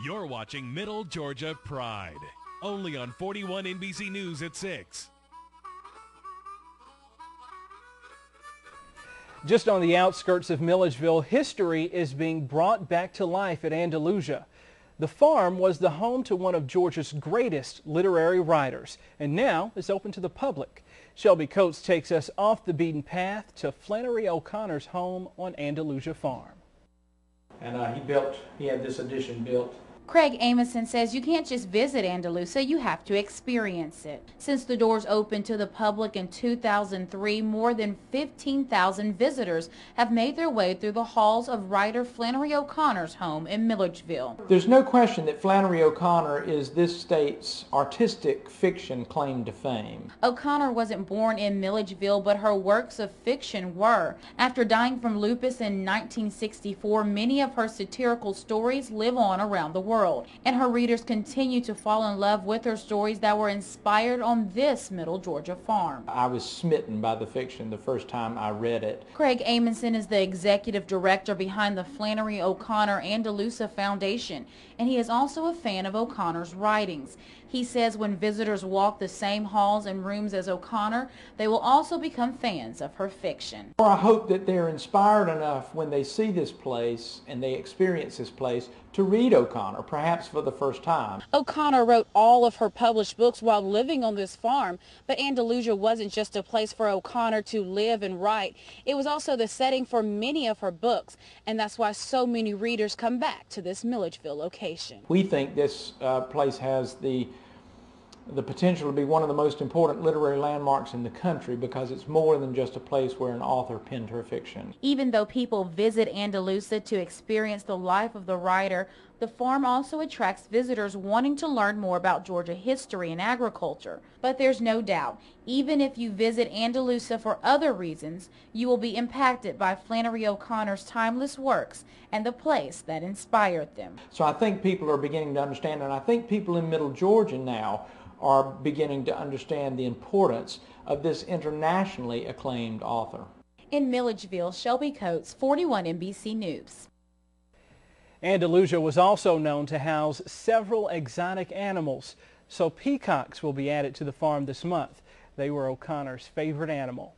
You're watching Middle Georgia Pride, only on 41 NBC News at 6. Just on the outskirts of Milledgeville, history is being brought back to life at Andalusia. The farm was the home to one of Georgia's greatest literary writers, and now is open to the public. Shelby Coates takes us off the beaten path to Flannery O'Connor's home on Andalusia Farm. And he had this addition built. Craig Amison says you can't just visit Andalusia, you have to experience it. Since the doors opened to the public in 2003, more than 15,000 visitors have made their way through the halls of writer Flannery O'Connor's home in Milledgeville. There's no question that Flannery O'Connor is this state's artistic fiction claim to fame. O'Connor wasn't born in Milledgeville, but her works of fiction were. After dying from lupus in 1964, many of her satirical stories live on around the world. And her readers continue to fall in love with her stories that were inspired on this Middle Georgia farm. I was smitten by the fiction the first time I read it. Craig Amison is the executive director behind the Flannery O'Connor Andalusia Foundation, and he is also a fan of O'Connor's writings. He says when visitors walk the same halls and rooms as O'Connor, they will also become fans of her fiction. I hope that they're inspired enough when they see this place and they experience this place to read O'Connor, perhaps for the first time. O'Connor wrote all of her published books while living on this farm, but Andalusia wasn't just a place for O'Connor to live and write. It was also the setting for many of her books, and that's why so many readers come back to this Milledgeville location. We think this place has the potential to be one of the most important literary landmarks in the country because it's more than just a place where an author penned her fiction. Even though people visit Andalusia to experience the life of the writer, the farm also attracts visitors wanting to learn more about Georgia history and agriculture. But there's no doubt, even if you visit Andalusia for other reasons, you will be impacted by Flannery O'Connor's timeless works and the place that inspired them. So I think people are beginning to understand, and I think people in Middle Georgia now are beginning to understand the importance of this internationally acclaimed author. In Milledgeville, Shelby Coates, 41 NBC News. Andalusia was also known to house several exotic animals, so peacocks will be added to the farm this month. They were O'Connor's favorite animal.